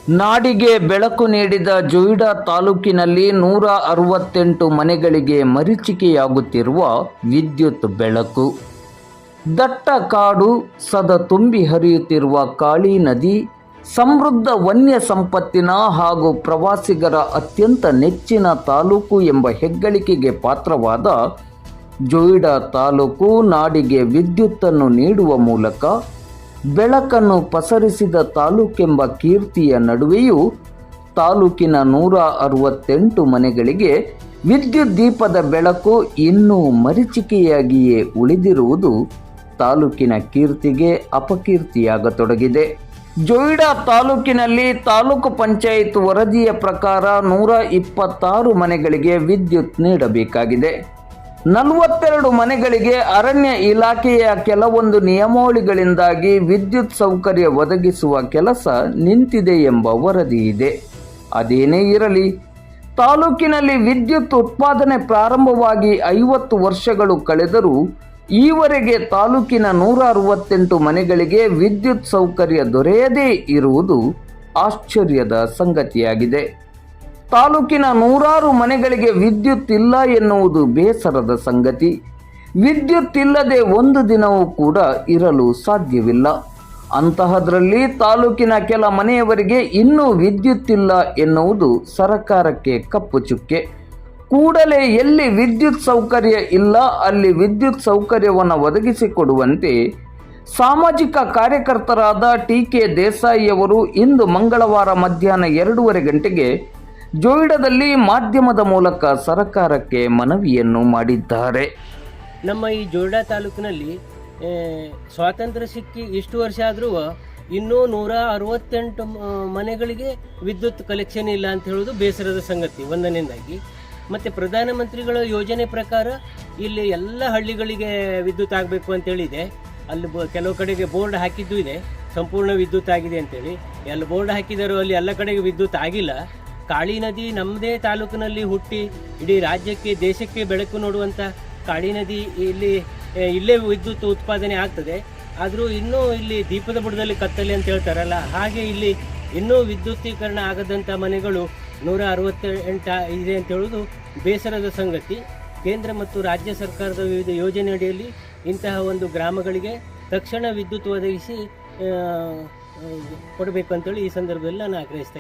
ನಾಡಿಗೆ ಬೆಳಕು ನೀಡಿದ ಜೊಯ್ಡಾ ತಾಲೂಕಿನಲ್ಲಿ 168 ಮನೆಗಳಿಗೆ ಮರೀಚಿಕೆಯಾಗುತ್ತಿರುವ ವಿದ್ಯುತ್ ಬೆಳಕು. ದಟ್ಟ ಕಾಡು, ಸದಾ ತುಂಬಿ ಹರಿಯುತ್ತಿರುವ ಕಾಳಿ ನದಿ, ಸಮೃದ್ಧ ವನ್ಯ ಸಂಪತ್ತಿನ ಹಾಗೂ ಪ್ರವಾಸಿಗರ ಅತ್ಯಂತ ನೆಚ್ಚಿನ ತಾಲೂಕು ಎಂಬ ಹೆಗ್ಗಳಿಕೆಗೆ ಪಾತ್ರವಾದ ಜೊಯ್ಡಾ ತಾಲೂಕು ನಾಡಿಗೆ ವಿದ್ಯುತ್ತನ್ನು ನೀಡುವ ಮೂಲಕ ಬೆಳಕನ್ನು ಪಸರಿಸಿದ ತಾಲೂಕೆಂಬ ಕೀರ್ತಿಯ ನಡುವೆಯೂ ತಾಲೂಕಿನ 168 ಮನೆಗಳಿಗೆ ವಿದ್ಯುತ್ ದೀಪದ ಬೆಳಕು ಇನ್ನೂ ಮರೀಚಿಕೆಯಾಗಿಯೇ ಉಳಿದಿರುವುದು ತಾಲೂಕಿನ ಕೀರ್ತಿಗೆ ಅಪಕೀರ್ತಿಯಾಗತೊಡಗಿದೆ. ಜೊಯ್ಡಾ ತಾಲೂಕಿನಲ್ಲಿ ತಾಲೂಕು ಪಂಚಾಯತ್ ವರದಿಯ ಪ್ರಕಾರ 126 ಮನೆಗಳಿಗೆ ವಿದ್ಯುತ್ ನೀಡಬೇಕಾಗಿದೆ. 42 ಮನೆಗಳಿಗೆ ಅರಣ್ಯ ಇಲಾಖೆಯ ಕೆಲವೊಂದು ನಿಯಮಾವಳಿಗಳಿಂದಾಗಿ ವಿದ್ಯುತ್ ಸೌಕರ್ಯ ಒದಗಿಸುವ ಕೆಲಸ ನಿಂತಿದೆ ಎಂಬ ವರದಿ ಇದೆ. ಅದೇನೇ ಇರಲಿ, ತಾಲೂಕಿನಲ್ಲಿ ವಿದ್ಯುತ್ ಉತ್ಪಾದನೆ ಪ್ರಾರಂಭವಾಗಿ 50 ವರ್ಷಗಳು ಕಳೆದರೂ ಈವರೆಗೆ ತಾಲೂಕಿನ 168 ಮನೆಗಳಿಗೆ ವಿದ್ಯುತ್ ಸೌಕರ್ಯ ದೊರೆಯದೇ ಇರುವುದು ಆಶ್ಚರ್ಯದ ಸಂಗತಿಯಾಗಿದೆ. ತಾಲೂಕಿನ 100 ಮನೆಗಳಿಗೆ ವಿದ್ಯುತ್ ಇಲ್ಲ ಎನ್ನುವುದು ಬೇಸರದ ಸಂಗತಿ. ವಿದ್ಯುತ್ ಇಲ್ಲದೆ ಒಂದು ದಿನವೂ ಕೂಡ ಇರಲು ಸಾಧ್ಯವಿಲ್ಲ. ಅಂತಹದ್ರಲ್ಲಿ ತಾಲೂಕಿನ ಕೆಲ ಮನೆಯವರಿಗೆ ಇನ್ನೂ ವಿದ್ಯುತ್ ಇಲ್ಲ ಎನ್ನುವುದು ಸರಕಾರಕ್ಕೆ ಕಪ್ಪು ಚುಕ್ಕೆ. ಕೂಡಲೇ ಎಲ್ಲಿ ವಿದ್ಯುತ್ ಸೌಕರ್ಯ ಇಲ್ಲ ಅಲ್ಲಿ ವಿದ್ಯುತ್ ಸೌಕರ್ಯವನ್ನು ಒದಗಿಸಿಕೊಡುವಂತೆ ಸಾಮಾಜಿಕ ಕಾರ್ಯಕರ್ತರಾದ ಟಿ.ಕೆ. ದೇಸಾಯಿಯವರು ಇಂದು ಮಂಗಳವಾರ ಮಧ್ಯಾಹ್ನ 2:30 ಗಂಟೆಗೆ ಜೊಯ್ಡಾದಲ್ಲಿ ಮಾಧ್ಯಮದ ಮೂಲಕ ಸರಕಾರಕ್ಕೆ ಮನವಿಯನ್ನು ಮಾಡಿದ್ದಾರೆ. ನಮ್ಮ ಈ ಜೊಯ್ಡಾ ತಾಲೂಕಿನಲ್ಲಿ ಸ್ವಾತಂತ್ರ್ಯ ಸಿಕ್ಕಿ ಇಷ್ಟು ವರ್ಷ ಆದರೂ ಇನ್ನೂ 168 ಮನೆಗಳಿಗೆ ವಿದ್ಯುತ್ ಕಲೆಕ್ಷನ್ ಇಲ್ಲ ಅಂತ ಹೇಳೋದು ಬೇಸರದ ಸಂಗತಿ ಒಂದನೇದಾಗಿ. ಮತ್ತು ಪ್ರಧಾನಮಂತ್ರಿಗಳ ಯೋಜನೆ ಪ್ರಕಾರ ಇಲ್ಲಿ ಎಲ್ಲ ಹಳ್ಳಿಗಳಿಗೆ ವಿದ್ಯುತ್ ಆಗಬೇಕು ಅಂತೇಳಿದೆ. ಅಲ್ಲಿ ಕೆಲವು ಕಡೆಗೆ ಬೋರ್ಡ್ ಹಾಕಿದ್ದು ಇದೆ, ಸಂಪೂರ್ಣ ವಿದ್ಯುತ್ ಆಗಿದೆ ಅಂತೇಳಿ. ಎಲ್ಲ ಬೋರ್ಡ್ ಹಾಕಿದಾರೋ ಅಲ್ಲಿ ಎಲ್ಲ ಕಡೆಗೆ ವಿದ್ಯುತ್ ಆಗಿಲ್ಲ. ಕಾಳಿ ನದಿ ನಮ್ಮದೇ ತಾಲೂಕಿನಲ್ಲಿ ಹುಟ್ಟಿ ಇಡೀ ರಾಜ್ಯಕ್ಕೆ ದೇಶಕ್ಕೆ ಬೆಳಕು ನೋಡುವಂಥ ಕಾಳಿ ನದಿ ಇಲ್ಲೇ ವಿದ್ಯುತ್ ಉತ್ಪಾದನೆ ಆಗ್ತದೆ. ಆದರೂ ಇನ್ನೂ ಇಲ್ಲಿ ದೀಪದ ಬುಡದಲ್ಲಿ ಕತ್ತಲೆ ಅಂತ ಹೇಳ್ತಾರಲ್ಲ, ಹಾಗೆ ಇಲ್ಲಿ ಇನ್ನೂ ವಿದ್ಯುತ್ತೀಕರಣ ಆಗದಂಥ ಮನೆಗಳು 168 ಇದೆ ಅಂತ ಹೇಳೋದು ಬೇಸರದ ಸಂಗತಿ. ಕೇಂದ್ರ ಮತ್ತು ರಾಜ್ಯ ಸರ್ಕಾರದ ವಿವಿಧ ಯೋಜನೆಯಡಿಯಲ್ಲಿ ಇಂತಹ ಒಂದು ಗ್ರಾಮಗಳಿಗೆ ತಕ್ಷಣ ವಿದ್ಯುತ್ ಒದಗಿಸಿ ಕೊಡಬೇಕು ಅಂತೇಳಿ ಈ ಸಂದರ್ಭದಲ್ಲಿ ನಾನು ಆಗ್ರಹಿಸ್ತೇನೆ.